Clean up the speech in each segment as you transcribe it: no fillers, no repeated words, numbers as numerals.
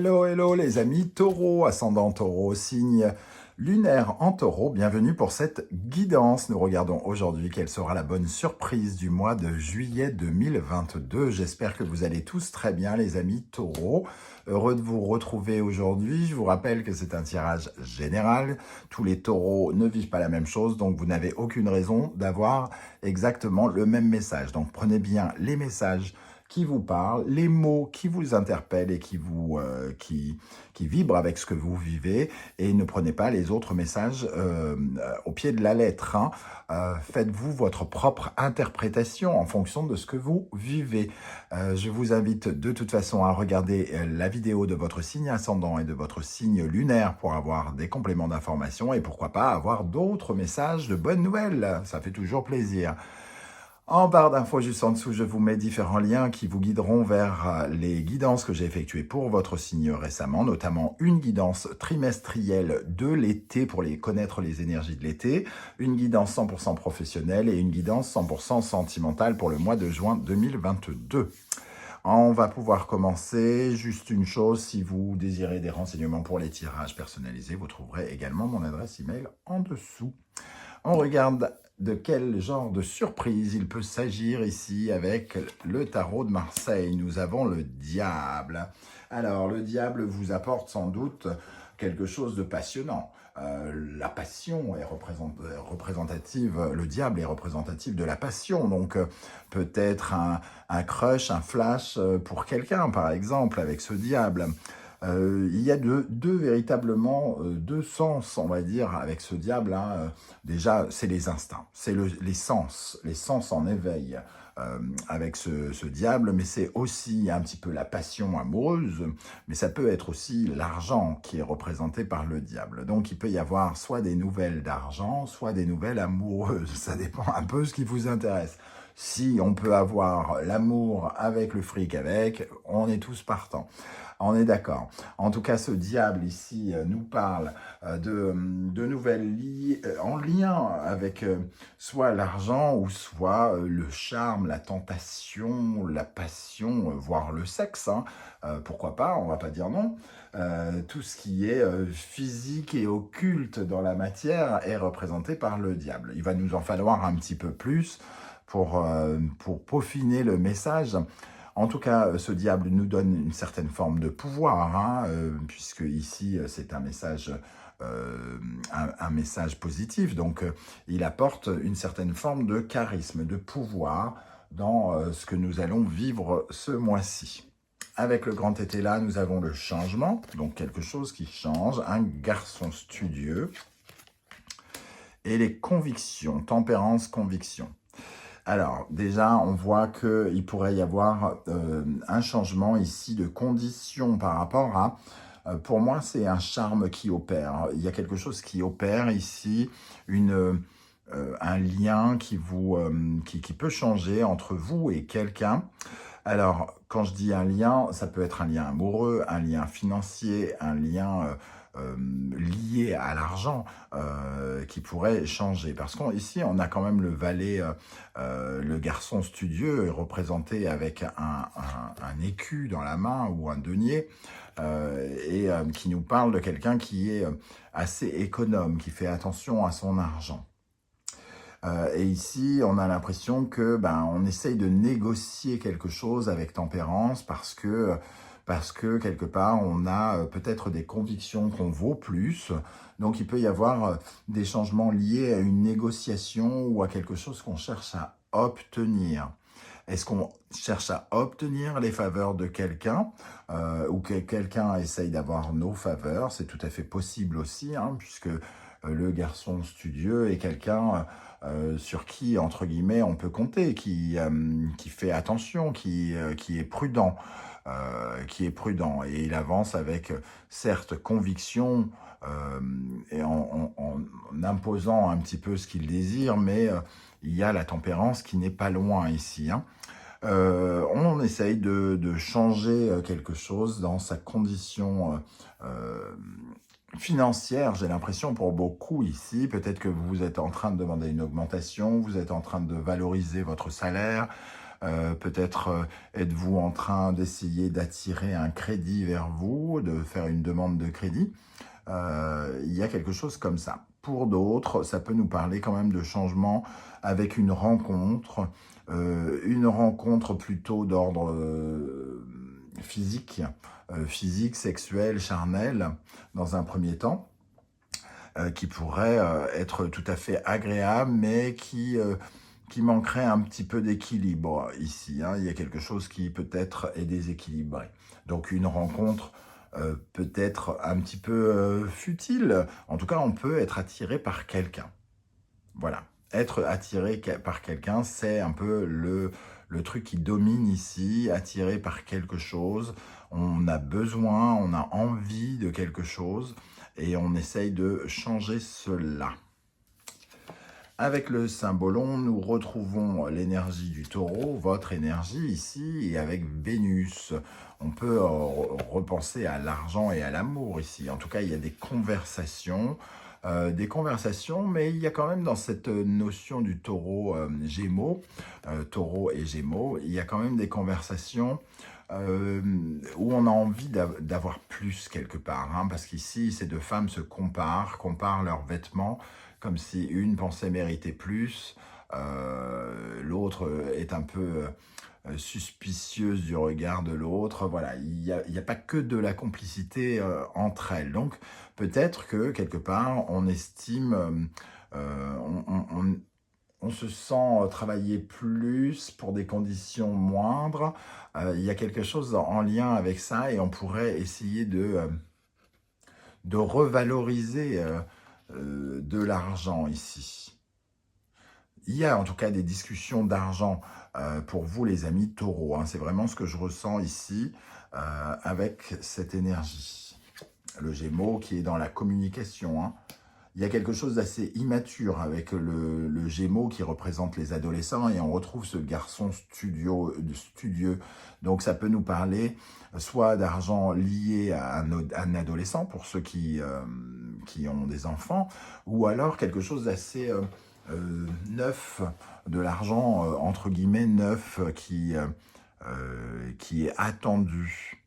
Hello, hello les amis taureaux, ascendant taureau, signe lunaire en taureau. Bienvenue pour cette guidance. Nous regardons aujourd'hui quelle sera la bonne surprise du mois de juillet 2022. J'espère que vous allez tous très bien les amis taureaux. Heureux de vous retrouver aujourd'hui. Je vous rappelle que c'est un tirage général. Tous les taureaux ne vivent pas la même chose, donc vous n'avez aucune raison d'avoir exactement le même message. Donc prenez bien les messages qui vous parlent, les mots qui vous interpellent et qui vibrent avec ce que vous vivez, et ne prenez pas les autres messages au pied de la lettre. Faites-vous votre propre interprétation en fonction de ce que vous vivez. Je vous invite de toute façon à regarder la vidéo de votre signe ascendant et de votre signe lunaire pour avoir des compléments d'information et pourquoi pas avoir d'autres messages de bonnes nouvelles. Ça fait toujours plaisir. En barre d'infos juste en dessous, je vous mets différents liens qui vous guideront vers les guidances que j'ai effectuées pour votre signe récemment, notamment une guidance trimestrielle de l'été pour connaître les énergies de l'été, une guidance 100% professionnelle et une guidance 100% sentimentale pour le mois de juin 2022. On va pouvoir commencer. Juste une chose, si vous désirez des renseignements pour les tirages personnalisés, vous trouverez également mon adresse email en dessous. On regarde de quel genre de surprise il peut s'agir ici avec le tarot de Marseille. Nous avons le diable. Alors, le diable vous apporte sans doute quelque chose de passionnant. La passion est représentative, le diable est représentatif de la passion, donc peut-être un crush, un flash pour quelqu'un, par exemple, avec ce diable. Il y a véritablement deux sens, on va dire, avec ce diable. Déjà, c'est les instincts, c'est les sens en éveil avec ce diable, mais c'est aussi un petit peu la passion amoureuse, mais ça peut être aussi l'argent qui est représenté par le diable. Donc, il peut y avoir soit des nouvelles d'argent, soit des nouvelles amoureuses. Ça dépend un peu ce qui vous intéresse. Si on peut avoir l'amour avec le fric avec, on est tous partants. On est d'accord. En tout cas, ce diable ici nous parle de nouvelles en lien avec soit l'argent ou soit le charme, la tentation, la passion, voire le sexe. Pourquoi pas, on va pas dire non. Tout ce qui est physique et occulte dans la matière est représenté par le diable. Il va nous en falloir un petit peu plus pour peaufiner le message. En tout cas, ce diable nous donne une certaine forme de pouvoir, puisque ici, c'est un message positif. Donc, il apporte une certaine forme de charisme, de pouvoir dans ce que nous allons vivre ce mois-ci. Avec le grand été là, nous avons le changement, donc quelque chose qui change, un garçon studieux, et les convictions, tempérance, conviction. Alors, déjà, on voit qu'il pourrait y avoir un changement ici de conditions par rapport à... pour moi, c'est un charme qui opère. Il y a quelque chose qui opère ici, un lien qui peut changer entre vous et quelqu'un. Alors, quand je dis un lien, ça peut être un lien amoureux, un lien financier, un lien lié à l'argent qui pourrait changer. Parce qu'ici, on a quand même le valet, le garçon studieux, représenté avec un écu dans la main ou un denier, et qui nous parle de quelqu'un qui est assez économe, qui fait attention à son argent. Et ici, on a l'impression que on essaye de négocier quelque chose avec tempérance parce que quelque part, on a peut-être des convictions qu'on vaut plus. Donc, il peut y avoir des changements liés à une négociation ou à quelque chose qu'on cherche à obtenir. Est-ce qu'on cherche à obtenir les faveurs de quelqu'un ou que quelqu'un essaye d'avoir nos faveurs? C'est tout à fait possible aussi, puisque le garçon studieux est quelqu'un sur qui, entre guillemets, on peut compter, qui fait attention, qui est prudent. Et il avance avec certes conviction et en imposant un petit peu ce qu'il désire, mais il y a la tempérance qui n'est pas loin ici. On essaye de changer quelque chose dans sa condition financière, j'ai l'impression pour beaucoup ici. Peut-être que vous êtes en train de demander une augmentation, vous êtes en train de valoriser votre salaire, Peut-être êtes-vous en train d'essayer d'attirer un crédit vers vous, de faire une demande de crédit. Il y a quelque chose comme ça. Pour d'autres, ça peut nous parler quand même de changement avec une rencontre plutôt d'ordre physique, sexuel, charnel, dans un premier temps, qui pourrait être tout à fait agréable, mais qui manquerait un petit peu d'équilibre ici. Hein. Il y a quelque chose qui peut-être est déséquilibré. Donc une rencontre peut-être un petit peu futile. En tout cas, on peut être attiré par quelqu'un. Voilà. Être attiré par quelqu'un, c'est un peu le truc qui domine ici, attiré par quelque chose. On a besoin, on a envie de quelque chose et on essaye de changer cela. Avec le symbolon, nous retrouvons l'énergie du taureau, votre énergie ici, et avec Vénus. On peut repenser à l'argent et à l'amour ici. En tout cas, il y a des conversations, mais il y a quand même dans cette notion du taureau Gémeaux, taureau et Gémeaux, il y a quand même des conversations où on a envie d'avoir plus quelque part, hein, parce qu'ici, ces deux femmes se comparent leurs vêtements, comme si une pensait mériter plus, l'autre est un peu suspicieuse du regard de l'autre. Voilà, il n'y a pas que de la complicité entre elles. Donc, peut-être que, quelque part, on estime, on se sent travailler plus pour des conditions moindres. Il y a quelque chose en lien avec ça et on pourrait essayer de revaloriser de l'argent ici. Il y a en tout cas des discussions d'argent pour vous les amis taureaux. Hein. C'est vraiment ce que je ressens ici avec cette énergie. Le Gémeaux qui est dans la communication. Hein. Il y a quelque chose d'assez immature avec le Gémeaux qui représente les adolescents et on retrouve ce garçon studieux. Donc ça peut nous parler soit d'argent lié à un adolescent pour ceux qui ont des enfants, ou alors quelque chose d'assez neuf, de l'argent entre guillemets neuf qui est attendu.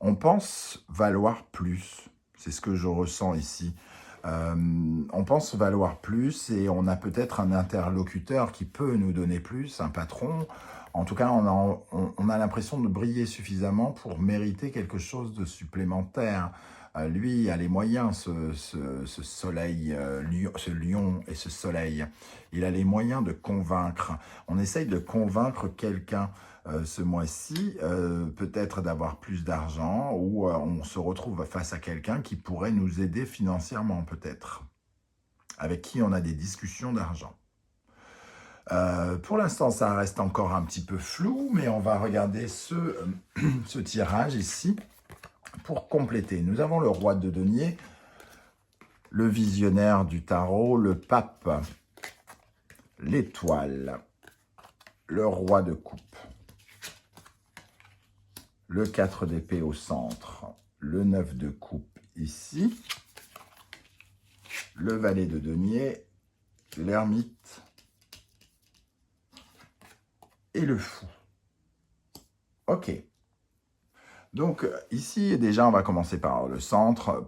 On pense valoir plus, c'est ce que je ressens ici. On pense valoir plus et on a peut-être un interlocuteur qui peut nous donner plus, un patron. En tout cas, on a l'impression de briller suffisamment pour mériter quelque chose de supplémentaire. Lui a les moyens, ce soleil, ce lion et ce soleil. Il a les moyens de convaincre. On essaye de convaincre quelqu'un ce mois-ci, peut-être d'avoir plus d'argent ou on se retrouve face à quelqu'un qui pourrait nous aider financièrement peut-être, avec qui on a des discussions d'argent. Pour l'instant, ça reste encore un petit peu flou, mais on va regarder ce tirage ici pour compléter. Nous avons le roi de denier, le visionnaire du tarot, le pape, l'étoile, le roi de coupe, le 4 d'épée au centre, le 9 de coupe ici, le valet de denier, l'ermite et le fou. Ok. Donc ici, déjà, on va commencer par le centre.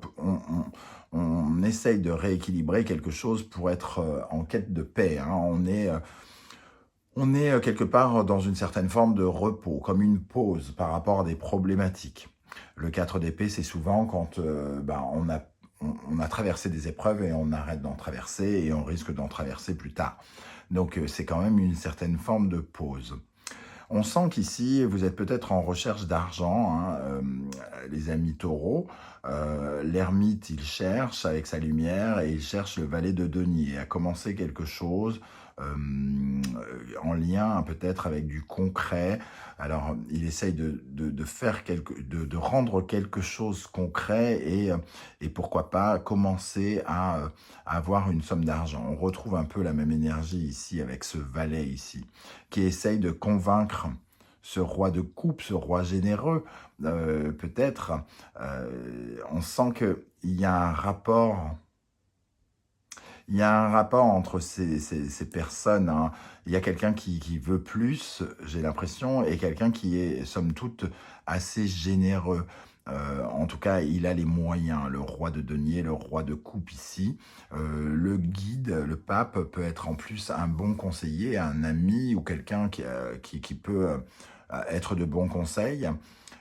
On essaye de rééquilibrer quelque chose pour être en quête de paix. Hein. On est quelque part dans une certaine forme de repos, comme une pause par rapport à des problématiques. Le 4 d'épée, c'est souvent quand on a traversé des épreuves et on arrête d'en traverser et on risque d'en traverser plus tard. Donc c'est quand même une certaine forme de pause. On sent qu'ici, vous êtes peut-être en recherche d'argent, hein, les amis taureaux. L'ermite, il cherche avec sa lumière et il cherche le valet de denier à commencer quelque chose en lien peut-être avec du concret. Alors, il essaye de faire de rendre quelque chose concret et pourquoi pas commencer à avoir une somme d'argent. On retrouve un peu la même énergie ici avec ce valet ici, qui essaye de convaincre ce roi de coupe, ce roi généreux, peut-être. On sent qu'il y a un rapport Il y a un rapport entre ces personnes, hein. Il y a quelqu'un qui veut plus, j'ai l'impression, et quelqu'un qui est, somme toute, assez généreux. En tout cas, il a les moyens, le roi de denier, le roi de coupe ici. Le guide, le pape, peut être en plus un bon conseiller, un ami ou quelqu'un qui peut être de bons conseils.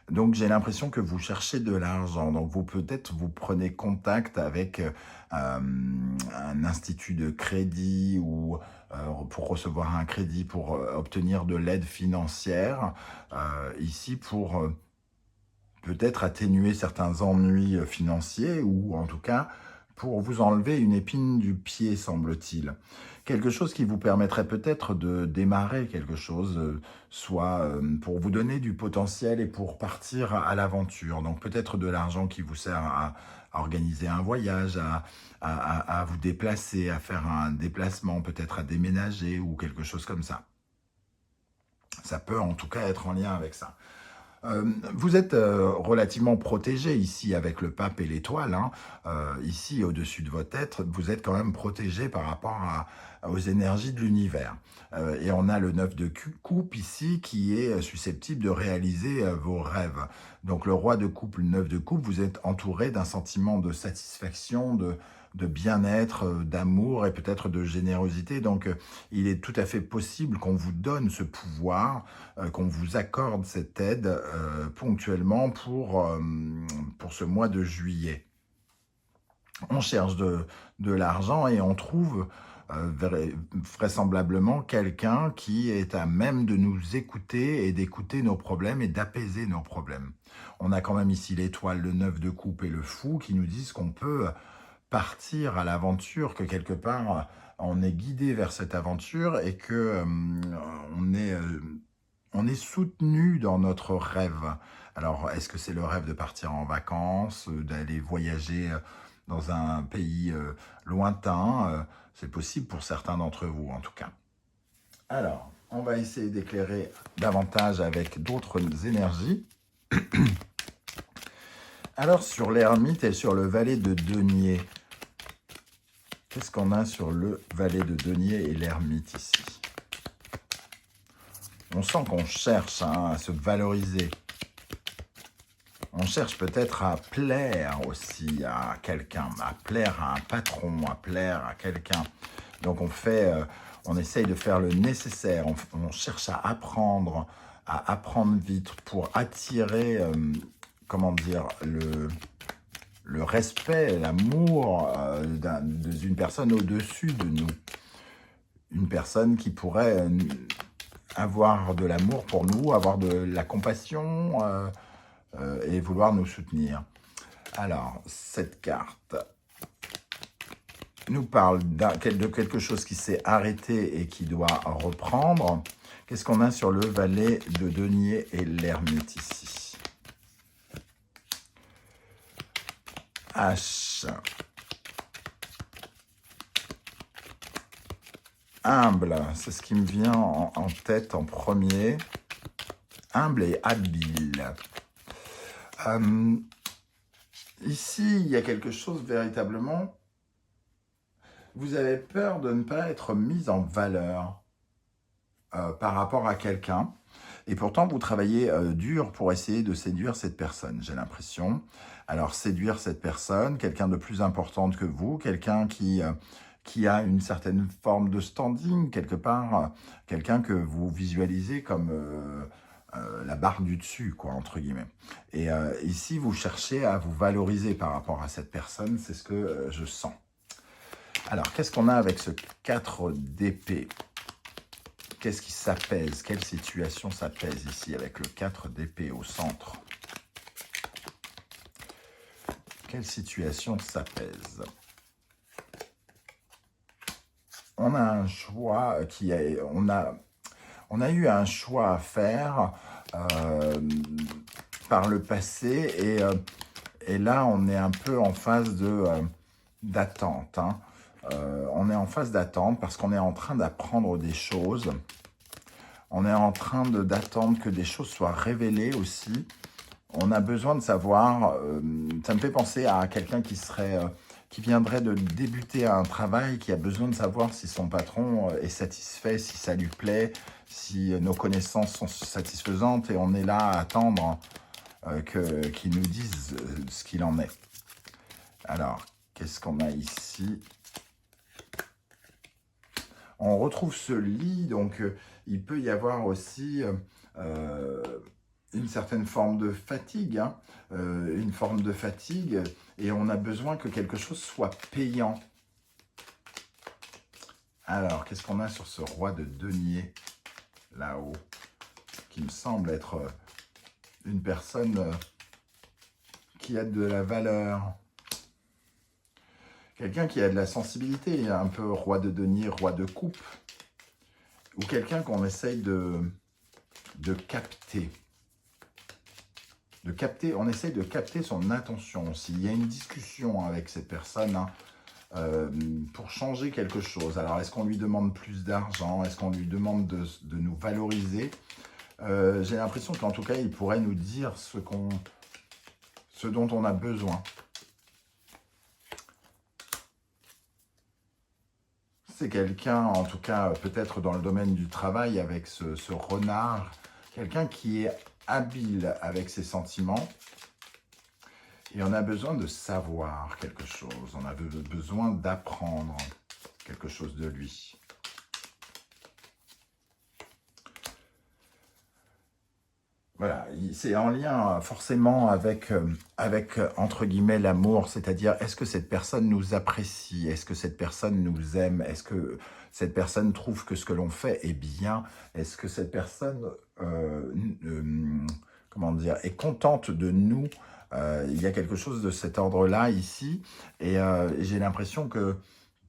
Donc j'ai l'impression que vous cherchez de l'argent. Donc vous peut-être vous prenez contact avec un institut de crédit ou pour recevoir un crédit, pour obtenir de l'aide financière, ici pour peut-être atténuer certains ennuis financiers ou en tout cas pour vous enlever une épine du pied, semble-t-il. Quelque chose qui vous permettrait peut-être de démarrer quelque chose, soit pour vous donner du potentiel et pour partir à l'aventure. Donc peut-être de l'argent qui vous sert à organiser un voyage, à vous déplacer, à faire un déplacement, peut-être à déménager ou quelque chose comme ça. Ça peut en tout cas être en lien avec ça. Vous êtes relativement protégé ici avec le pape et l'étoile, hein. Ici, au-dessus de votre tête, vous êtes quand même protégé par rapport aux énergies de l'univers. Et on a le 9 de coupe ici qui est susceptible de réaliser vos rêves. Donc le roi de coupe, le 9 de coupe, vous êtes entouré d'un sentiment de satisfaction, de bien-être, d'amour et peut-être de générosité. Donc il est tout à fait possible qu'on vous donne ce pouvoir, qu'on vous accorde cette aide ponctuellement pour ce mois de juillet. On cherche de l'argent et on trouve vraisemblablement quelqu'un qui est à même de nous écouter et d'écouter nos problèmes et d'apaiser nos problèmes. On a quand même ici l'étoile, le 9 de coupe et le fou qui nous disent qu'on peut partir à l'aventure, que quelque part on est guidé vers cette aventure et que on est soutenu dans notre rêve. Alors, est-ce que c'est le rêve de partir en vacances, d'aller voyager dans un pays lointain? C'est possible pour certains d'entre vous, en tout cas. Alors, on va essayer d'éclairer davantage avec d'autres énergies. Alors, sur l'ermite et sur le valet de denier, qu'est-ce qu'on a sur le valet de denier et l'ermite ici? On sent qu'on cherche à se valoriser. On cherche peut-être à plaire aussi à quelqu'un, à plaire à un patron, à plaire à quelqu'un. Donc on essaye de faire le nécessaire. On cherche à apprendre vite pour attirer, comment dire, le respect, l'amour d'une personne au-dessus de nous. Une personne qui pourrait avoir de l'amour pour nous, avoir de la compassion et vouloir nous soutenir. Alors, cette carte nous parle de quelque chose qui s'est arrêté et qui doit reprendre. Qu'est-ce qu'on a sur le valet de denier et l'ermite ici? H. Humble, c'est ce qui me vient en tête en premier. Humble et habile. Ici, il y a quelque chose véritablement. Vous avez peur de ne pas être mis en valeur par rapport à quelqu'un. Et pourtant, vous travaillez dur pour essayer de séduire cette personne, j'ai l'impression. Alors, séduire cette personne, quelqu'un de plus importante que vous, quelqu'un qui a une certaine forme de standing, quelque part, quelqu'un que vous visualisez comme la barre du dessus, quoi, entre guillemets. Et ici, vous cherchez à vous valoriser par rapport à cette personne, c'est ce que je sens. Alors, qu'est-ce qu'on a avec ce 4 d'épée? Qu'est-ce qui s'apaise? Quelle situation s'apaise ici avec le 4 d'épée au centre? Quelle situation s'apaise? On a un choix on a eu un choix à faire par le passé et là on est un peu en phase d'attente. Hein. On est en phase d'attente parce qu'on est en train d'apprendre des choses. On est en train d'attendre que des choses soient révélées aussi. On a besoin de savoir, ça me fait penser à quelqu'un qui serait qui viendrait de débuter un travail, qui a besoin de savoir si son patron est satisfait, si ça lui plaît, si nos connaissances sont satisfaisantes, et on est là à attendre qu'il nous dise ce qu'il en est. Alors, qu'est-ce qu'on a ici? On retrouve ce lit, donc il peut y avoir aussi une certaine forme de fatigue, hein, et on a besoin que quelque chose soit payant. Alors, qu'est-ce qu'on a sur ce roi de denier, là-haut, qui me semble être une personne qui a de la valeur, quelqu'un qui a de la sensibilité, un peu roi de denier, roi de coupe, ou quelqu'un qu'on essaye de capter. On essaye de capter son attention. S'il y a une discussion avec cette personne, hein, pour changer quelque chose. Alors, est-ce qu'on lui demande plus d'argent? Est-ce qu'on lui demande de nous valoriser? J'ai l'impression qu'en tout cas, il pourrait nous dire ce dont on a besoin. C'est quelqu'un, en tout cas, peut-être dans le domaine du travail, avec ce renard, quelqu'un qui est habile avec ses sentiments, et on a besoin de savoir quelque chose, on a besoin d'apprendre quelque chose de lui. Voilà, c'est en lien forcément avec entre guillemets, l'amour, c'est-à-dire, est-ce que cette personne nous apprécie? Est-ce que cette personne nous aime? Est-ce que cette personne trouve que ce que l'on fait est bien? Est-ce que cette personne, comment dire, est contente de nous? Il y a quelque chose de cet ordre-là ici, et j'ai l'impression que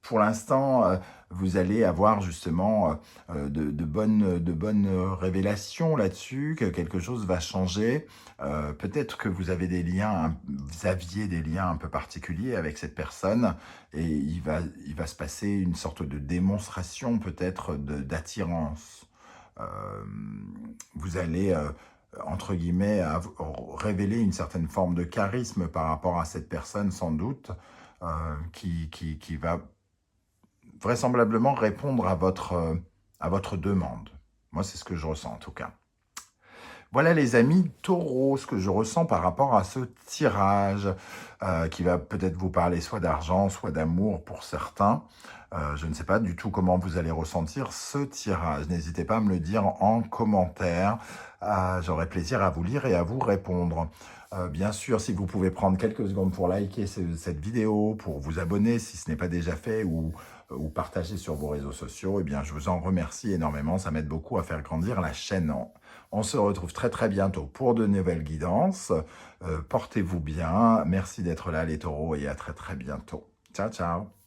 pour l'instant, vous allez avoir justement de bonnes révélations là-dessus, que quelque chose va changer. Peut-être que vous aviez des liens un peu particuliers avec cette personne, et il va se passer une sorte de démonstration peut-être d'attirance. Vous allez, entre guillemets, révéler une certaine forme de charisme par rapport à cette personne, sans doute, qui va vraisemblablement répondre à votre demande. Moi, c'est ce que je ressens en tout cas. Voilà les amis taureaux, ce que je ressens par rapport à ce tirage qui va peut-être vous parler soit d'argent, soit d'amour pour certains. Je ne sais pas du tout comment vous allez ressentir ce tirage. N'hésitez pas à me le dire en commentaire. J'aurai plaisir à vous lire et à vous répondre. Bien sûr, si vous pouvez prendre quelques secondes pour liker cette vidéo, pour vous abonner si ce n'est pas déjà fait, ou partager sur vos réseaux sociaux, eh bien, je vous en remercie énormément. Ça m'aide beaucoup à faire grandir la chaîne. On se retrouve très très bientôt pour de nouvelles guidances. Portez-vous bien. Merci d'être là les taureaux, et à très très bientôt. Ciao, ciao.